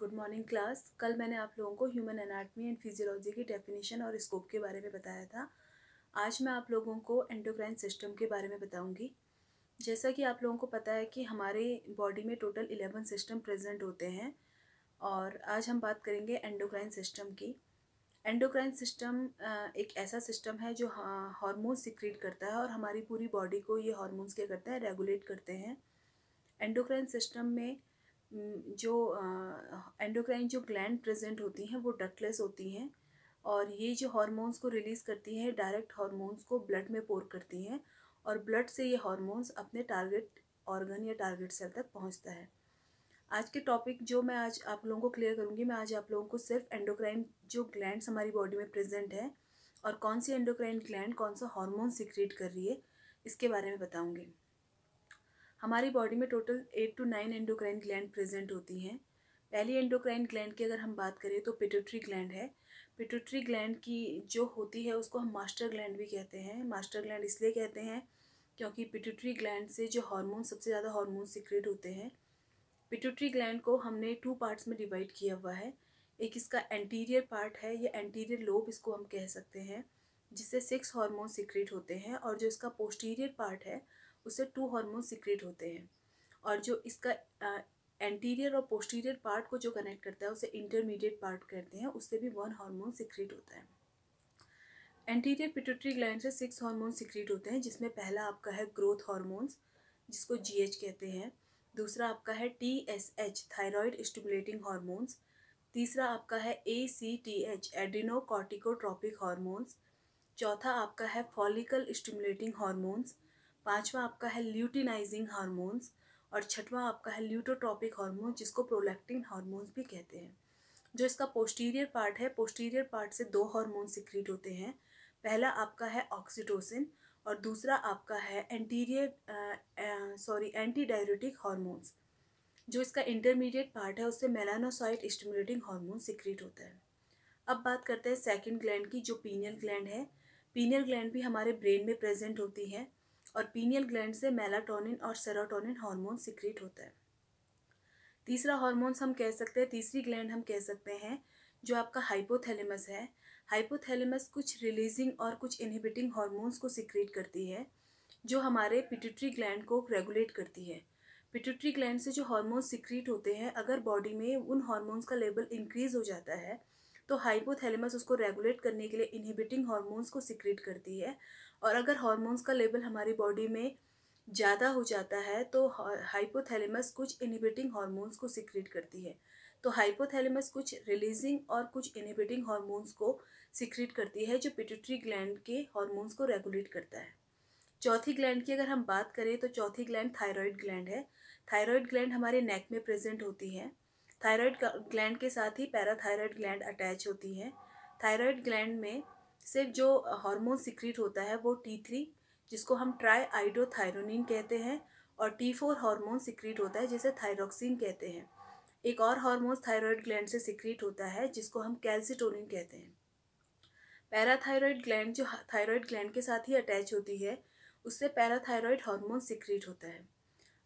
Good morning class. कल मैंने आप लोगों को ह्यूमन एनाटमी एंड फिजियोलॉजी की डेफिनेशन और स्कोप के बारे में बताया था। आज मैं आप लोगों को एंडोक्राइन सिस्टम के बारे में बताऊंगी। जैसा कि आप लोगों को पता है कि हमारे बॉडी में टोटल 11 सिस्टम प्रेजेंट होते हैं और आज हम बात करेंगे एंडोक्राइन सिस्टम की। एंडोक्राइन सिस्टम एक ऐसा सिस्टम है जो हार्मोन सिक्रीट करता है और हमारी पूरी बॉडी को ये हार्मोन्स क्या करते हैं, रेगुलेट करते हैं। एंडोक्राइन सिस्टम में जो एंडोक्राइन जो ग्लैंड प्रेजेंट होती हैं वो डक्टलेस होती हैं और ये जो हार्मोन्स को रिलीज़ करती हैं डायरेक्ट हार्मोन्स को ब्लड में पोर करती हैं और ब्लड से ये हार्मोन्स अपने टारगेट ऑर्गन या टारगेट सेल तक पहुंचता है। आज के टॉपिक जो मैं आज आप लोगों को क्लियर करूंगी, मैं आज आप लोगों को सिर्फ एंडोक्राइन जो ग्लैंड्स हमारी बॉडी में प्रेजेंट है और कौन सी एंडोक्राइन ग्लैंड कौन सा हार्मोन सिक्रीट कर रही है इसके बारे में बताऊंगी। हमारी बॉडी में total 8 to 9 endocrine gland present होती हैं। पहली एंडोक्राइन ग्लैंड की अगर हम बात करें तो पिट्यूटरी ग्लैंड है। पिट्यूटरी ग्लैंड की जो होती है उसको हम मास्टर ग्लैंड भी कहते हैं। मास्टर ग्लैंड इसलिए कहते हैं क्योंकि पिट्यूटरी ग्लैंड से जो हार्मोन सबसे ज़्यादा हार्मोन सिक्रेट होते हैं। पिट्यूटरी ग्लैंड को हमने 2 पार्ट्स में डिवाइड किया हुआ है। एक इसका एंटीरियर पार्ट है या एंटीरियर लोब इसको हम कह सकते हैं, जिससे 6 हार्मोन सिक्रेट होते हैं और जो इसका पोस्टीरियर पार्ट है उससे 2 हार्मोन सिक्रेट होते हैं और जो इसका एंटीरियर और पोस्टीरियर पार्ट को जो कनेक्ट करता है उसे इंटरमीडिएट पार्ट कहते हैं, उससे भी 1 हार्मोन सिक्रेट होता है। एंटीरियर पिट्यूटरी ग्लैंड से 6 हार्मोन सिक्रेट होते हैं, जिसमें पहला आपका है ग्रोथ हार्मोन्स जिसको GH कहते हैं। दूसरा आपका है TSH थायराइड स्टिमुलेटिंग हार्मोन्स। तीसरा आपका है ACTH एड्रिनोकॉर्टिकोट्रोपिक हार्मोन्स। चौथा आपका है फॉलिकल स्टिमुलेटिंग हार्मोन्स। पांचवा आपका है ल्यूटिनाइजिंग हार्मोन्स और छठवां आपका है ल्यूटोट्रोपिक हार्मोन जिसको प्रोलैक्टिन हार्मोन्स भी कहते हैं। जो इसका पोस्टीरियर पार्ट है, पोस्टीरियर पार्ट से 2 हार्मोन सिक्रीट होते हैं। पहला आपका है ऑक्सीटोसिन और दूसरा आपका है एंटी डाययूरेटिक हार्मोन्स। जो इसका इंटरमीडिएट पार्ट है उससे मेलानोसाइट स्टिमुलेटिंग हार्मोन सिक्रीट होता है। अब बात करते हैं सेकंड ग्लैंड की, जो पीनियल ग्लैंड है। पीनियल ग्लैंड भी हमारे ब्रेन में प्रेजेंट होती है और पीनियल ग्लैंड से मेलाटोनिन और सेरोटोनिन हार्मोन सिक्रीट होता है। तीसरा हार्मोन्स हम कह सकते हैं, तीसरी ग्लैंड हम कह सकते हैं जो आपका हाइपोथैलेमस है। हाइपोथैलेमस कुछ रिलीजिंग और कुछ इनहिबिटिंग हार्मोन्स को सिक्रीट करती है जो हमारे पिट्यूटरी ग्लैंड को रेगुलेट करती है। पिट्यूटरी ग्लैंड से जो हार्मोन्स सिक्रीट होते हैं, अगर बॉडी में उन हार्मोन्स का लेवल इंक्रीज हो जाता है तो हाइपोथैलेमस उसको रेगुलेट करने के लिए इनहिबिटिंग हार्मोन्स को सिक्रीट करती है और अगर हार्मोन्स का लेवल हमारी बॉडी में ज़्यादा हो जाता है तो हाइपोथैलेमस कुछ इनहिबिटिंग हार्मोन्स को सिक्रीट करती है। तो हाइपोथैलेमस कुछ रिलीजिंग और कुछ इनहिबिटिंग हार्मोन्स को सिक्रीट करती है जो पिट्यूटरी ग्लैंड के हार्मोन्स को रेगुलेट करता है। चौथी ग्लैंड की अगर हम बात करें तो चौथी ग्लैंड थायराइड ग्लैंड है। थायराइड ग्लैंड हमारे नेक में प्रेजेंट होती है। थायराइड ग्लैंड के साथ ही पैराथायराइड ग्लैंड अटैच होती है। थायराइड ग्लैंड में सिर्फ जो हार्मोन सिक्रीट होता है वो T3 जिसको हम ट्राई आइडोथायरोनिन कहते हैं और T4 हार्मोन सिक्रीट होता है जिसे थायरोक्सिन कहते हैं। एक और हार्मोन थायराइड ग्लैंड से सिक्रीट होता है जिसको हम कैल्सिटोनिन कहते हैं। पैराथायराइड ग्लैंड जो थायराइड ग्लैंड के साथ ही अटैच होती है उससे पैराथायराइड हार्मोन सिक्रीट होता है।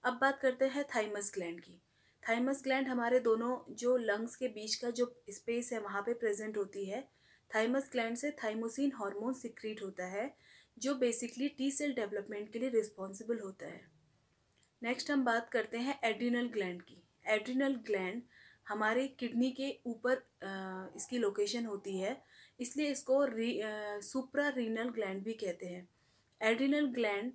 अब बात करते हैं थाइमस ग्लैंड की। थाइमस ग्लैंड हमारे दोनों जो लंग्स के बीच का जो स्पेस है वहाँ पे प्रेजेंट होती है। थाइमस ग्लैंड से थाइमोसिन हार्मोन सिक्रीट होता है जो बेसिकली टी सेल डेवलपमेंट के लिए रिस्पॉन्सिबल होता है। नेक्स्ट हम बात करते हैं एड्रिनल ग्लैंड की। एड्रिनल ग्लैंड हमारे किडनी के ऊपर इसकी लोकेशन होती है, इसलिए इसको सुप्रा रीनल ग्लैंड भी कहते हैं। एड्रिनल ग्लैंड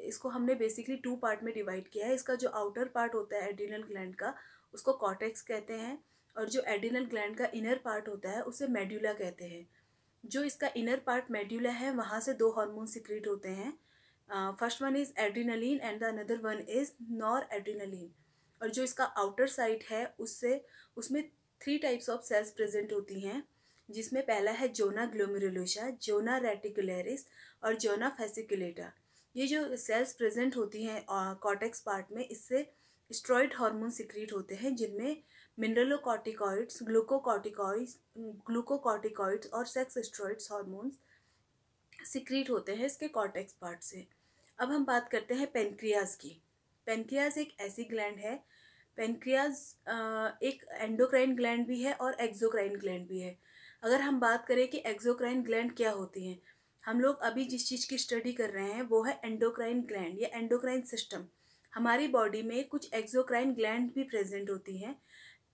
इसको हमने बेसिकली 2 पार्ट में डिवाइड किया है। इसका जो आउटर पार्ट होता है एड्रिनल ग्लैंड का उसको कॉर्टेक्स कहते हैं और जो एड्रिनल ग्लैंड का इनर पार्ट होता है उसे मेड्यूला कहते हैं। जो इसका इनर पार्ट मेड्यूला है वहाँ से 2 हार्मोन सिक्रीट होते हैं। First one is adrenaline and the another one is nor adrenaline. और जो इसका आउटर साइड है उसमें 3 टाइप्स ऑफ सेल्स प्रेजेंट होती हैं, जिसमें पहला है जोना ग्लोमेरुलोसा, जोना रेटिकुलरिस और जोना फेसिकुलेटा। ये जो सेल्स प्रेजेंट होती हैं कॉर्टेक्स पार्ट में, इससे स्टेरॉइड हार्मोन सिक्रीट होते हैं जिनमें मिनरलोकॉर्टिकॉइड्स, ग्लूकोकॉर्टिकॉइड्स और सेक्स स्टेरॉइड्स हार्मोन्स सिक्रीट होते हैं इसके कॉर्टेक्स पार्ट से। अब हम बात करते हैं पेनक्रियाज की। पेनक्रियाज एक ऐसी ग्लैंड है, पेनक्रियाज एक एंडोक्राइन ग्लैंड भी है और एक्सोक्राइन ग्लैंड भी है। अगर हम बात करें कि एक्सोक्राइन ग्लैंड क्या होती हैं, हम लोग अभी जिस चीज़ की स्टडी कर रहे हैं वो है एंडोक्राइन ग्लैंड या एंडोक्राइन सिस्टम। हमारी बॉडी में कुछ एक्सोक्राइन ग्लैंड भी प्रेजेंट होती हैं।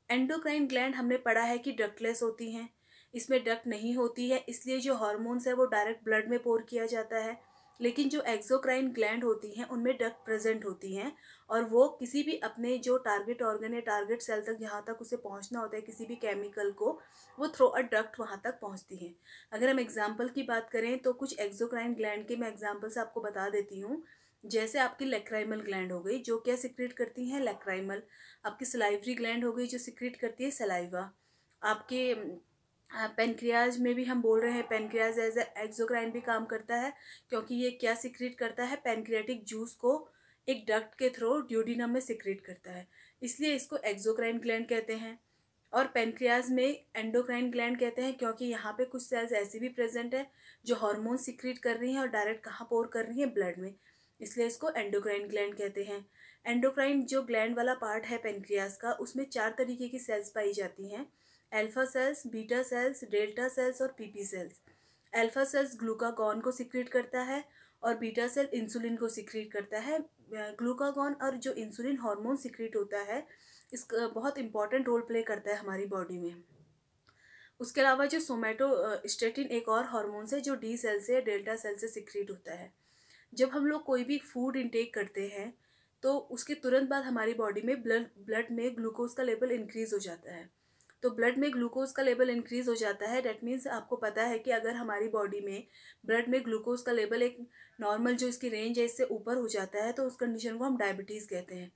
एंडोक्राइन ग्लैंड हमने पढ़ा है कि डक्टलेस होती हैं, इसमें डक्ट नहीं होती है, इसलिए जो हार्मोन्स है वो डायरेक्ट ब्लड में पोर किया जाता है। लेकिन जो एक्सोक्राइन ग्लैंड होती हैं उनमें डक्ट प्रेजेंट होती हैं और वो किसी भी अपने जो टारगेट ऑर्गन या टारगेट सेल तक जहाँ तक उसे पहुँचना होता है किसी भी केमिकल को, वो थ्रू अ डक्ट वहाँ तक पहुँचती हैं। अगर हम एग्जाम्पल की बात करें तो कुछ एक्सोक्राइन ग्लैंड के मैं एग्जाम्पल्स आपको बता देती हूँ। जैसे आपकी लैक्राइमल ग्लैंड हो गई जो क्या सिक्रेट करती हैं, लैक्राइमल। आपकी सलाइवरी ग्लैंड हो गई जो सिक्रेट करती है सलाइवा। आपके पेनक्रियाज में भी हम बोल रहे हैं पेनक्रियाज एज एक्सोक्राइन भी काम करता है, क्योंकि ये क्या सिक्रेट करता है, पेनक्रियाटिक जूस को एक डक्ट के थ्रू ड्यूडिनम में सिक्रेट करता है, इसलिए इसको एक्सोक्राइन ग्लैंड कहते हैं। और पेनक्रियाज में एंडोक्राइन ग्लैंड कहते हैं क्योंकि यहाँ पे कुछ सेल्स ऐसी भी प्रेजेंट है जो हार्मोन सिक्रेट कर रही हैं और डायरेक्ट कहाँ पोर कर रही हैं, ब्लड में, इसलिए इसको एंडोक्राइन ग्लैंड कहते हैं। एंडोक्राइन जो ग्लैंड वाला पार्ट है पेनक्रियाज का, उसमें 4 तरीके की सेल्स पाई जाती हैं, alpha cells, beta cells, delta cells और PP cells. Alpha cells glucagon को सिक्रेट करता है और बीटा सेल इंसुलिन को सिक्रेट करता है। ग्लूकागॉन और जो इंसुलिन हार्मोन सिक्रेट होता है इसका बहुत इंपॉर्टेंट रोल प्ले करता है हमारी बॉडी में। उसके अलावा जो सोमैटोस्टेटिन एक और हार्मोन है जो डी सेल से डेल्टा सेल से सिक्रेट होता है। जब हम लोग कोई भी फूड इंटेक करते हैं तो उसके तुरंत बाद हमारी बॉडी में ब्लड में ग्लूकोज का लेवल इंक्रीज हो जाता है। तो ब्लड में ग्लूकोज का लेवल इंक्रीज हो जाता है, डैट मीन्स आपको पता है कि अगर हमारी बॉडी में ब्लड में ग्लूकोज का लेवल एक नॉर्मल जो इसकी रेंज है इससे ऊपर हो जाता है तो उस कंडीशन को हम डायबिटीज़ कहते हैं।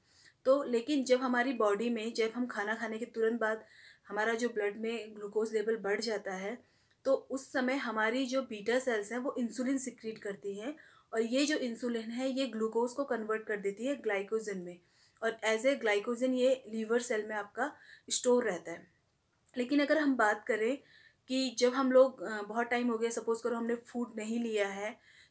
तो लेकिन जब हमारी बॉडी में जब हम खाना खाने के तुरंत बाद हमारा जो ब्लड में ग्लूकोज लेवल बढ़ जाता है तो उस समय हमारी जो बीटा सेल्स हैं वो इंसुलिन सिक्रीट करती हैं और ये जो इंसुलिन है ये ग्लूकोज को कन्वर्ट कर देती है ग्लाइकोजन में और एज ए ग्लाइकोजन ये लीवर सेल में आपका स्टोर रहता है। लेकिन अगर हम बात करें कि जब हम लोग बहुत टाइम हो गया, सपोज करो हमने फूड नहीं लिया है,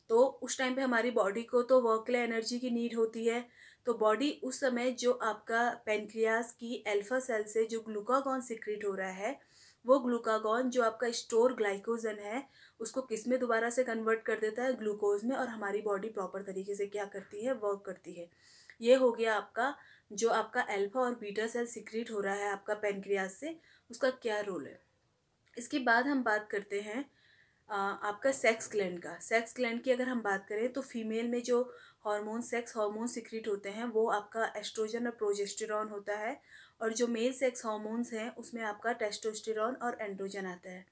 तो उस टाइम पे हमारी बॉडी को तो वर्क के लिए एनर्जी की नीड होती है। तो बॉडी उस समय जो आपका पेनक्रियाज की अल्फा सेल से जो ग्लूकागॉन सिक्रीट हो रहा है, वो ग्लूकागॉन जो आपका स्टोर ग्लाइकोजन है उसको किस में दोबारा से कन्वर्ट कर देता है, ग्लूकोज में, और हमारी बॉडी प्रॉपर तरीके से क्या करती है, वर्क करती है। ये हो गया आपका जो आपका अल्फा और बीटा सेल सिक्रीट हो रहा है आपका पेनक्रियाज से, उसका क्या रोल है। इसके बाद हम बात करते हैं आपका सेक्स ग्लैंड का। सेक्स ग्लैंड की अगर हम बात करें तो फीमेल में जो हार्मोन सेक्स हार्मोन सिक्रीट होते हैं वो आपका एस्ट्रोजन और प्रोजेस्टेरॉन होता है, और जो मेल सेक्स हार्मोन्स हैं उसमें आपका टेस्टोस्टेरॉन और एंड्रोजन आता है।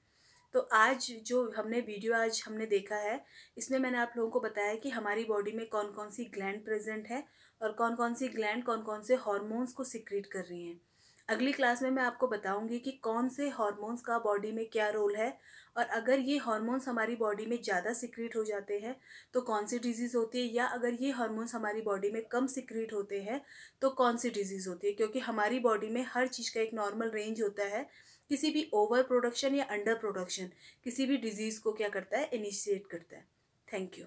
तो आज जो हमने वीडियो आज हमने देखा है इसमें मैंने आप लोगों को बताया कि हमारी बॉडी में कौन कौन सी ग्लैंड प्रेजेंट है और कौन कौन सी ग्लैंड कौन कौन से हार्मोन्स को सिक्रीट कर रही हैं। अगली क्लास में मैं आपको बताऊंगी कि कौन से हार्मोन्स का बॉडी में क्या रोल है, और अगर ये हार्मोन्स हमारी बॉडी में ज़्यादा सिक्रीट हो जाते हैं तो कौन सी डिजीज़ होती है, या अगर ये हार्मोन्स हमारी बॉडी में कम सिक्रीट होते हैं तो कौन सी डिजीज़ होती है। क्योंकि हमारी बॉडी में हर चीज़ का एक नॉर्मल रेंज होता है, किसी भी ओवर प्रोडक्शन या अंडर प्रोडक्शन किसी भी डिजीज़ को क्या करता है, इनिशिएट करता है। Thank you.